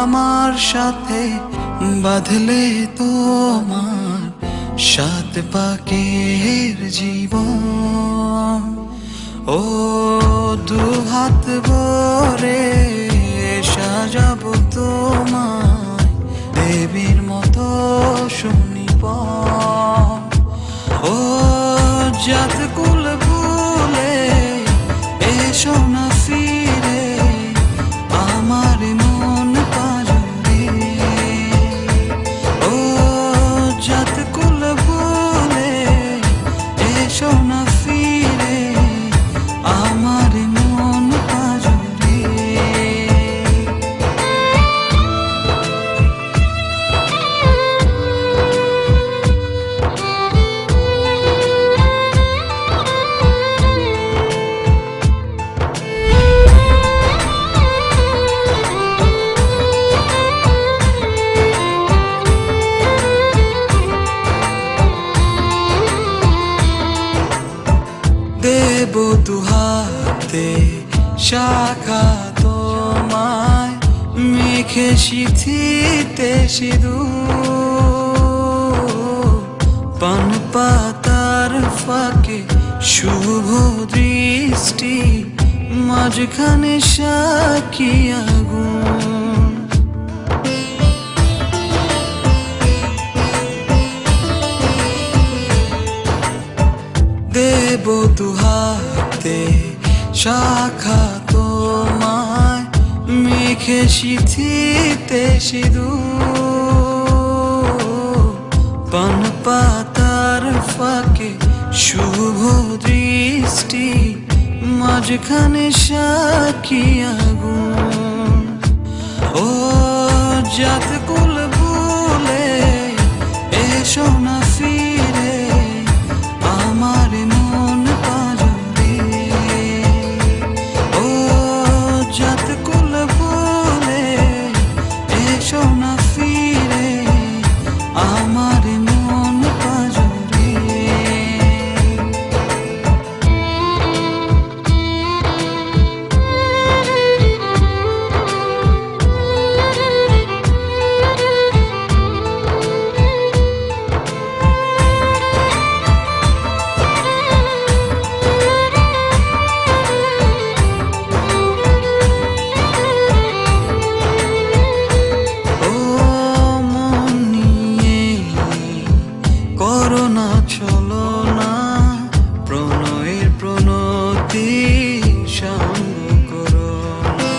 আমার সাথে বাঁধলে তোমার সাত পাকের জীবন। ও দুহাত ভরে সাজাবো তোমায় দেবীর মতো শুনিব। ও জাত কুল ভুলে এসো না ফিরে আমার মন পাজরে। ও জাত কুল ভুলে এসো না ফিরে আমার মন পাজরে। দেব দুহাতে শাখা তোমায় মেখে সিথিতে সিঁদুর। পান পাতার ফাঁকে শুভ দৃষ্টি মাঝখানে সাক্ষী আগুন। দেব দুহাতে শাখা তোমায় মেখে সিথিতে সিঁদুর। পান পাতার ফাঁকে শুভ দৃষ্টি মাঝখানে সাক্ষী আগুন। ও জাত কুল ভুলে এসো না ফিরে আমার মন পাজরে। ও জাত কুল ভুলে এসো না ফিরে আমার মন পাজরে। করোনা চলো না প্রণয়ের প্রণতি সঙ্গ করো না।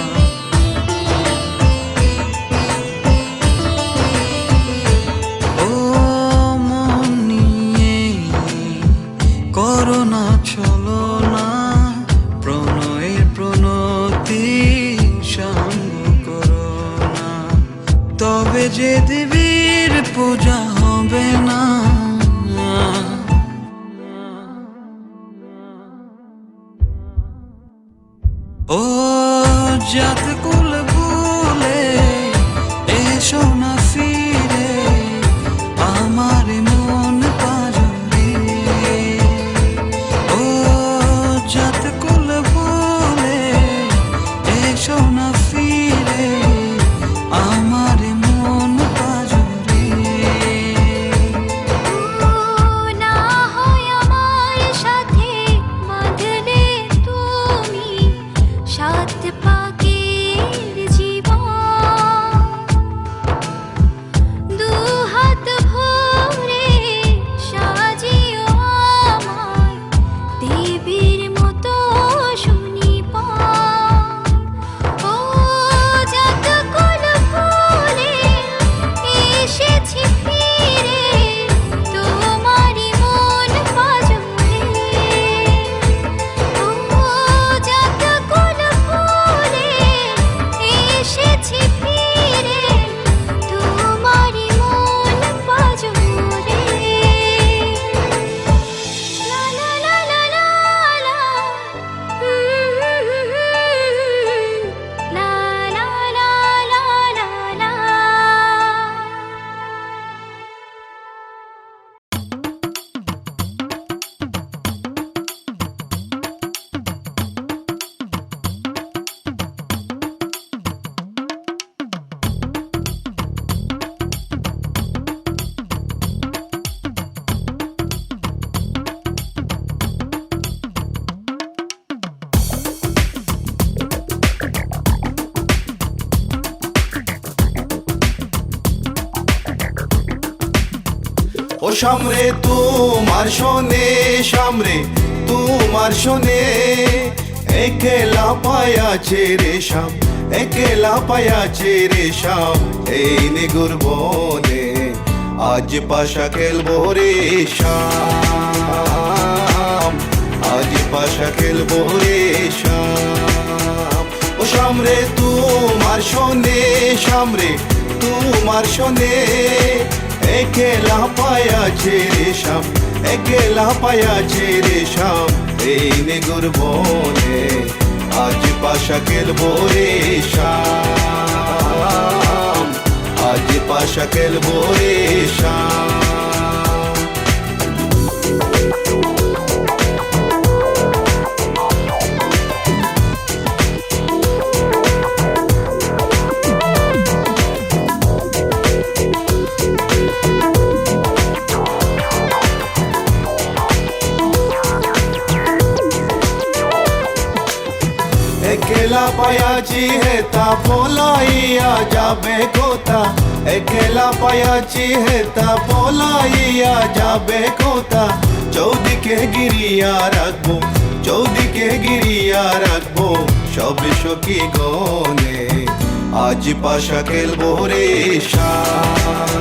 ও মন নিয়ে করোনা চলো না প্রণয়ের প্রণতি সঙ্গ করো না। তবে যে দেবীর পূজা হবে না। ও জাত কুল ভুলে এসো না ফিরে আমার মন পাজরে। ও জাত কুল ভুলে এসো না ফিরে আমার মন পাজরে। না হয় আমার সাথে বাঁধলে তুমি সাত পাকের সামরে তোমার শোনে সামরে তোমার শোনে একলা পায়াছে রে শাম একলা পায়াছে রে শাম এই নিগুর বনে আজ পাশা খেলবো রে শাম আজ পাশা খেলবো রে শাম ও সামরে তোমার শোনে সামরে তোমার শোনে একলা পায়াছে রে শাম একলা পায়াছে রে শাম এই নিগুর বনে আজ পাশা খেলবো রে শাম আজ পাশা খেলবো রে শাম একলা পায়াছি হেতা পলাইয়া যাবে কোথা একলা পায়াছি হেতা পলাইয়া যাবে কোথা চৌদিকে গিরিয়া রাখবো চৌদিকে গিরিয়া রাখবো সবে সখী গনে আজ পাশা খেলবো রে শাম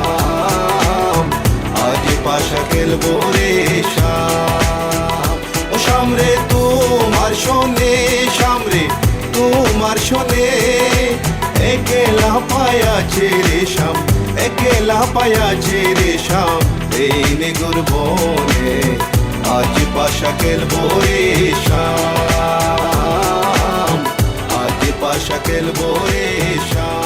আজ পাশা খেলবো রে শাম ও সামরে তোমার শোনে সামরে তোমার শোনে একলা পায়াছে রে শাম একলা পায়াছে রে শাম এই নিগুর বনে আজ পাশা খেলবো রে শাম আজ পাশা খেলবো রে শাম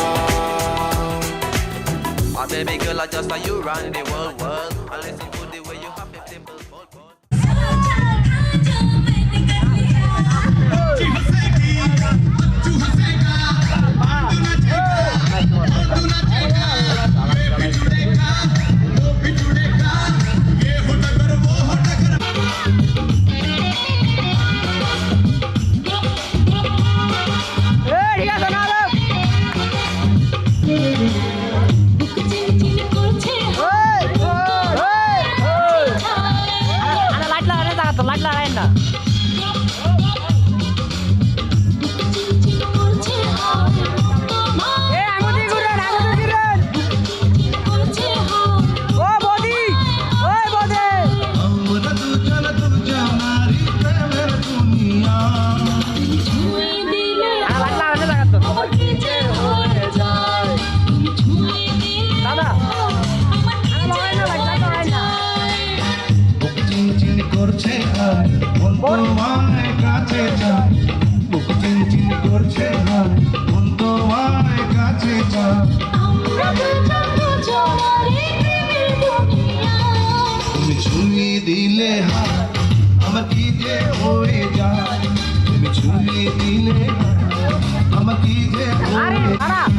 My baby girl, I just saw you running the world. I listen to the way you hop it, dimple, bolt, bolt. তোমায় কাছে চাই বুক চিনচিন করছে হায় মন তোমায় কাছে চাই তুমি ছুঁয়ে দিলে হায় আমার কি যে হয়ে যায় তুমি ছুঁয়ে দিলে হায় আমার কি যে হয়ে যায়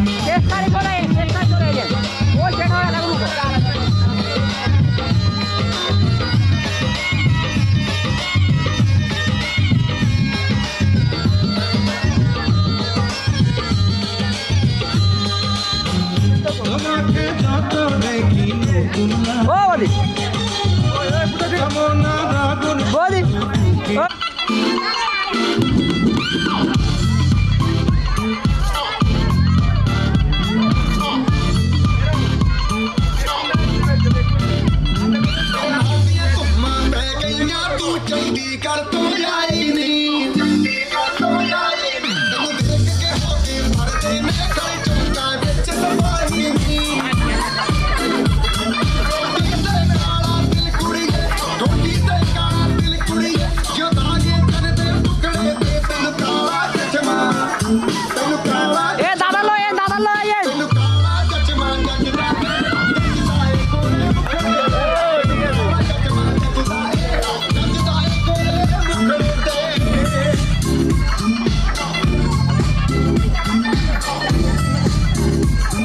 তোমাকে যত দেখি নতুন লাগে কেমন আগুন जल्दी कर तो आई नहीं जल्दी कर तो आई नहीं तुम देख के होके भरते में कर चलता बेच सवारी नहीं रोटी से काला दिल कुड़िए जो धागे कर दे टुकड़े दे तन काला चचमा तन काला ए दादा लो ये तन काला चचमा जगदा जाए कोरे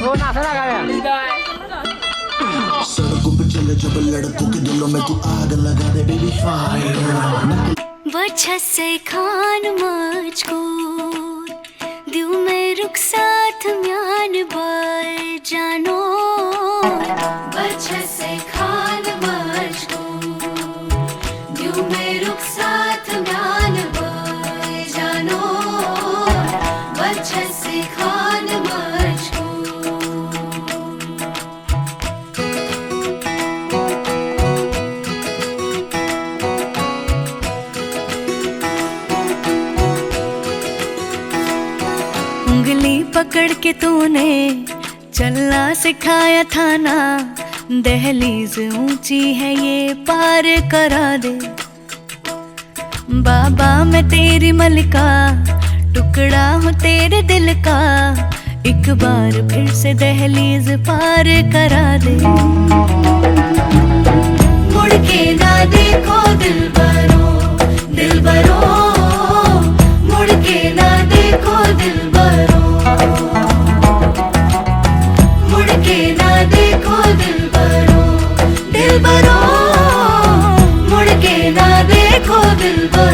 वो ना था लगा सड़कों पे चले जब लड़कों के दिलों में तू आग लगा दे बेबी फायर बछसे खान मुझको दिल में रुक साथ म्यान बर जानो बछसे खान मुझको रुखसात म्यान वर जानो वचस खान मजको उंगली पकड़ के तूने चलना सिखाया था ना, दहलीज ऊंची है ये पार करा दे। बाबा मैं तेरी मलिका, टुकड़ा हूँ तेरे दिल का, एक बार फिर से दहलीज पार करा दे। मुड़ के ना देखो दिलबरो, दिलबरो, मुड़ के ना देखो दिलबरो, मुड़ के ना देखो दिलबरो, दिलबरो, मुड़ के ना देखो दिलबरो।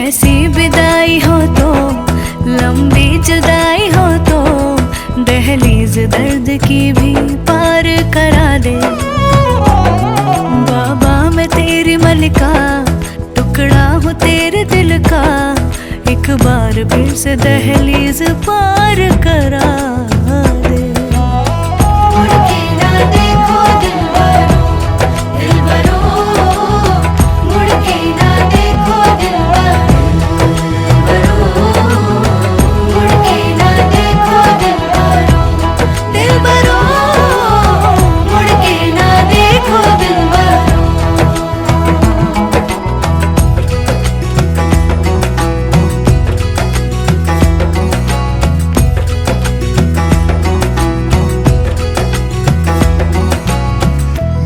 ऐसी विदाई हो तो, लंबी जुदाई हो तो, दहलीज दर्द की भी पार करा दे। बाबा मैं तेरी मलिका, टुकड़ा हूँ तेरे दिल का, एक बार फिर से दहलीज पार करा दे। मुड़ के ना देखो दिलबरो, दिलबरो, मुड़ के ना देखो दिलबरो, मुड़ के ना देखो दिलबरो, दिलबरो, मुड़ के ना देखो दिलबरो।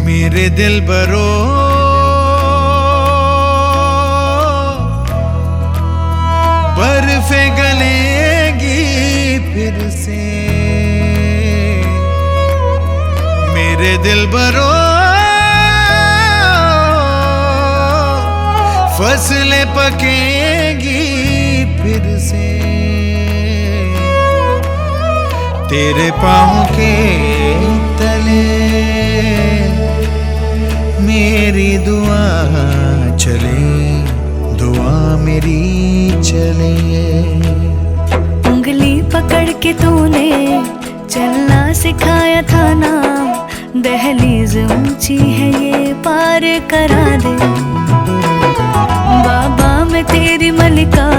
मेरे दिलबरो बर्फे गलेगी फिर से, मेरे दिलबरो फसलें पकेगी फिर से, तेरे पाँव के तले मेरी दुआ चले, दुआ मेरी चले। उंगली पकड़ के तूने चलना सिखाया था ना, दहलीज ऊंची है ये पार करा दे। बाबा मैं तेरी मलिका,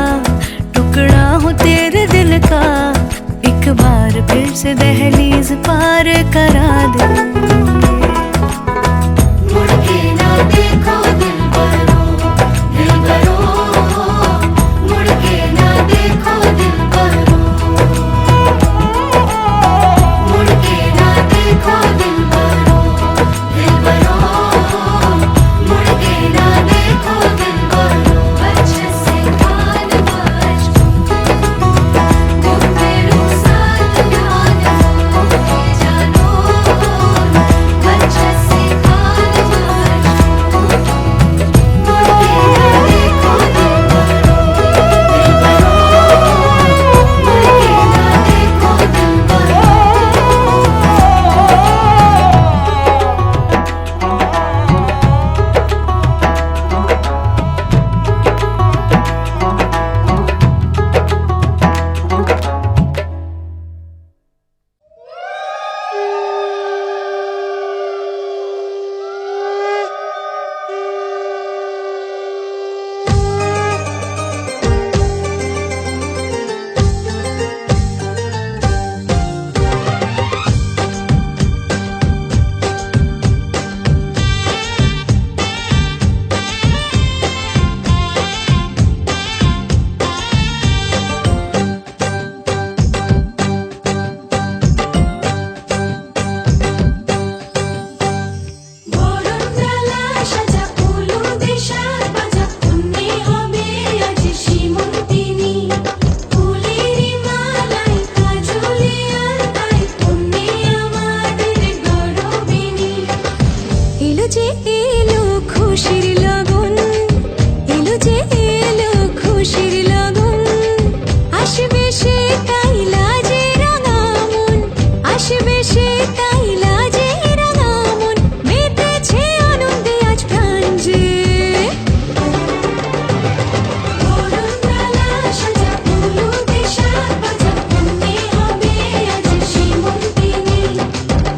टुकड़ा हूँ तेरे दिल का, एक बार फिर से दहलीज पार करा दे। मुड़ के ना देखो दिलबरो, दिलबरो, मुड़ के ना देखो दिलबरो, मुड़ के ना देखो दिलबरो, दिलबरो, मुड़ के ना देखो दिलबरो। अच्छे से खान मजको, गुफ्ते रुखसात म्यान वर जानो এলো খুশির লগন, এলো যে এলো খুশির লগন, আসবে সে তাই লাজে রাঙা মন, আসবে সে তাই লাজে রাঙা মন, মেতেছে আনন্দে আজ প্রাণ যে। বরণডালা সাজা হলুদে সাত বাজা, মনে হবে আজ সীমন্তিনী,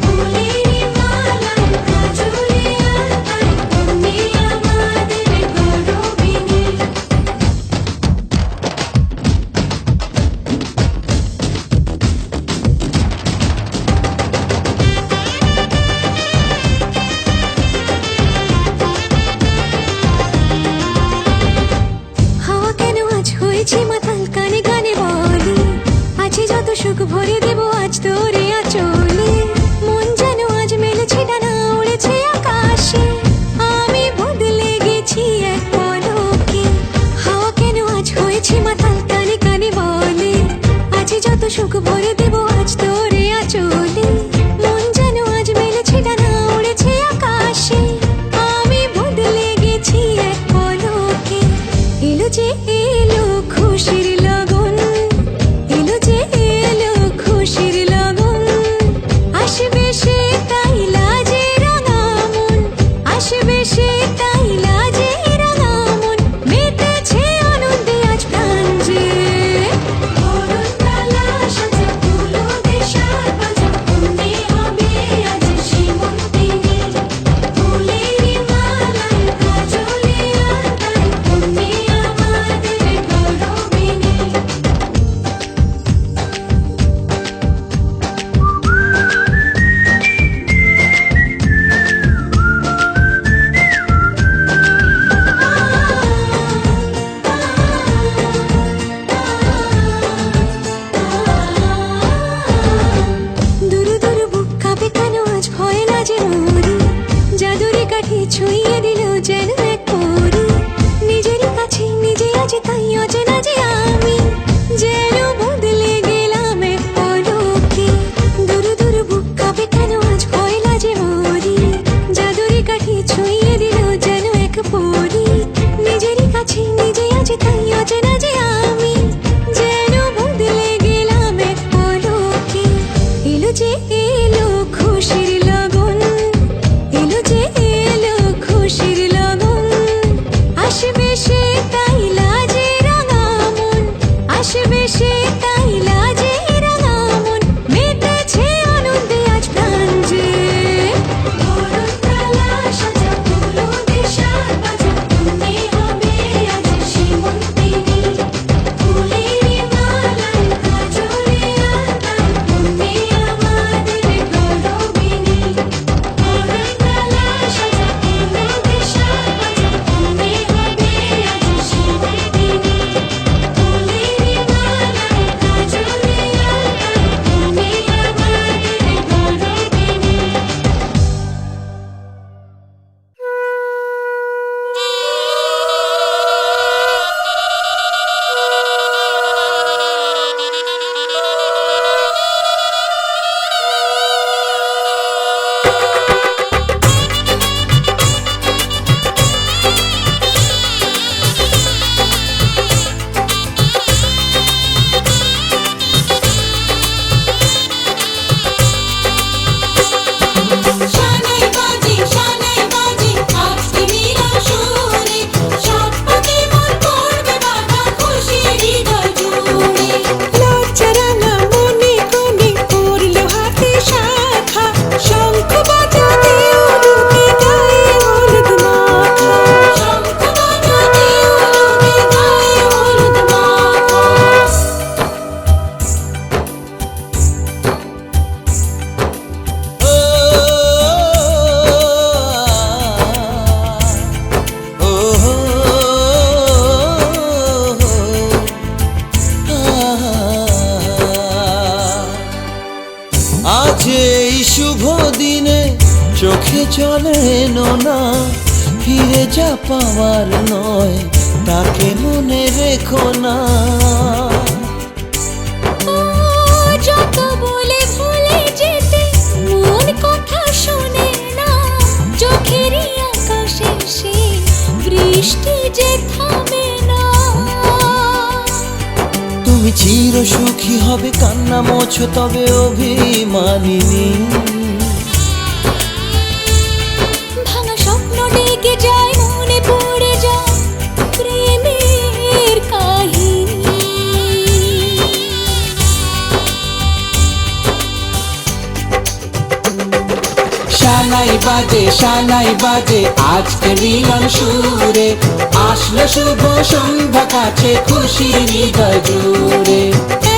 ফুলেরই মালায় কাজলে আলতায়, মনে আমাদের গৌরবিনী। হাওয়া কেন আজ হয়েছে মাতাল, কানে কানে বলি আছে যত সুখ ভরে দেব আজ তোরে আঁচলে। মন যেন আজ মেলেছে ডানা, উড়েছে আকাশে, আমি বদলে গেছি এক পলকে। হাওয়া কেন আজ হয়েছে মাতাল, কানে কানে বলে আছে যত সুখ ভরে দেব আজ তোরে আঁচলে। মন যেন আজ মেলেছে ডানা, উড়েছে আকাশে, আমি বদলে গেছি এক পলকে। এলো যে এলো খুশির লগন, এলো যে এলো খুশির লগন, আসবে সে তাই লাজে রাঙা মন, আসবে সে তাই লাজে রাঙা মন, মেতেছে আনন্দে আজ প্রাণ যে। বরণডালা সাজা হলুদে সাত বাজা, মনে হবে আজ সীমন্তিনী, ফুলেরই মালায় কাজলে আলতায়, মনে আমাদের গৌরবিনী। দুরু দুরু বুক কাঁপে কেন আজ ভয় লাজে মরি, জাদুরে কাঠি ছুঁয়ে দিল যেন এক পরি, নিজেরই কাছে নিজে আজ তাই অচেনা যে আমি, যেন বদলে গেলাম এক পলকে। দুরু দুরু বুক কাঁপে কেন আজ ভয় লাজে মরি, জাদুরে কাঠি ছুঁয়ে দিল যেন এক পরি, নিজেরই কাছে নিজে আজ তাই অচেনা যে আমি, যেন বদলে গেলাম এক পলকে। এলো যে এলো খুশির লগন, এলো যে এলো খুশির লগন, আসবে সে তাই লাজে রাঙা মন, আসবে সে তাই লাজে রাঙা মন, মেতেছে আনন্দে আজ প্রাণ যে। বরণডালা সাজা হলুদে সাত বাজা, মনে হবে আজ সীমন্তিনী, ফুলেরই মালায় কাজলে আলতায়, মনে আমাদের গৌরবিনী। বরণডালা সাজা হলুদে সাত বাজা, মনে হবে আজ সীমন্তিনী, ফুলেরই মালায় কাজলে আলতায়, মনে আমাদের গৌরবিনী। শানাই বাজে আজকে মিলা সুরে, সাত পাকে মন করবে বাঁধা খুশির হৃদয় জুড়ে। লজ্জারাঙা মনে কোণে পড়লো হাতে শাখা, শঙ্খ বাজাতে উলুকে গায়ে হলুদ মাখা, শঙ্খ বাজাতে উলুকে গায়ে হলুদ মাখা। আজ এই শুভ দিনে চোখে চলে নোনা, ফিরে যা পাওয়ার নয় তাকে মনে রেখো না। যত বলে ভুলে যেতে মন কথা শোনে না, চোখেরই আকাশ যে থামে না। তুমি চির সুখী হবে, কান্না মোছো তবে অভিমানিনী। ভাঙা স্বপ্ন ডেকে যায়, মনে পড়ে যায় প্রেমের কাহিনী। শানাই বাজে আজকে মিলন সুরে, আসলো শুভ সন্ধ্যা কাছে খুশির হৃদয় জুড়ে।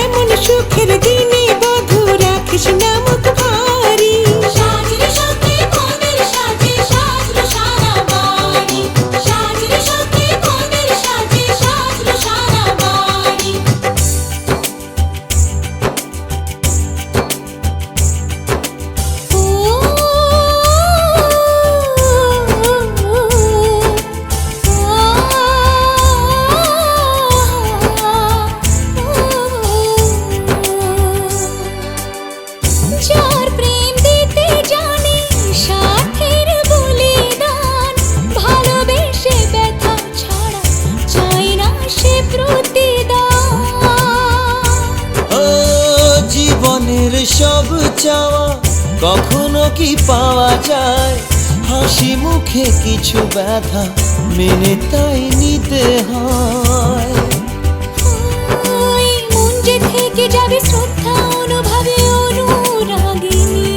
এমন সুখের দিনে বধূ রাখিস না মুখ ভারী। সাজরে সখী মনের সাজে সাজলো সারা বাড়ি। সাজরে সখী মনের সাজে সাজলো সারা বাড়ি। যার প্রেম দিতে জানে সাথের বলিদান, ভালোবেসে ব্যথা ছাড়া চায় না সে প্রতিদান। ও জীবনের সব চাওয়া কখনো কি পাওয়া যায়? হাসি মুখে কিছু ব্যথা মেনে তাই নিতে হয়। ওই মন যে থেকে যাবে শ্রদ্ধা অনুভবে অনুরাগিনী।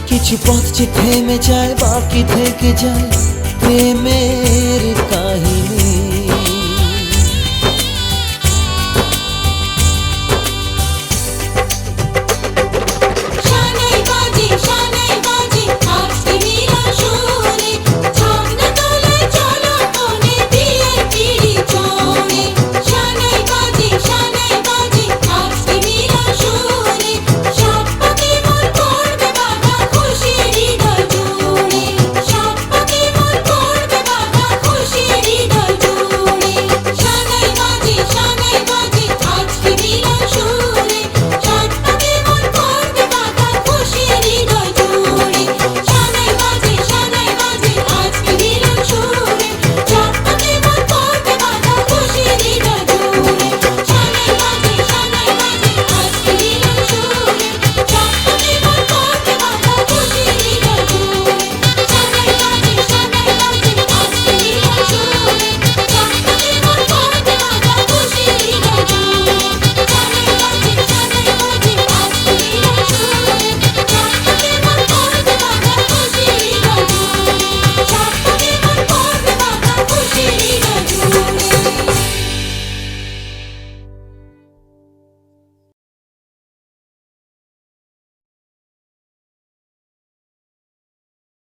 কিছু পথ যে থেমে যায়, বাকি থেকে যায় প্রেমের কাহিনী।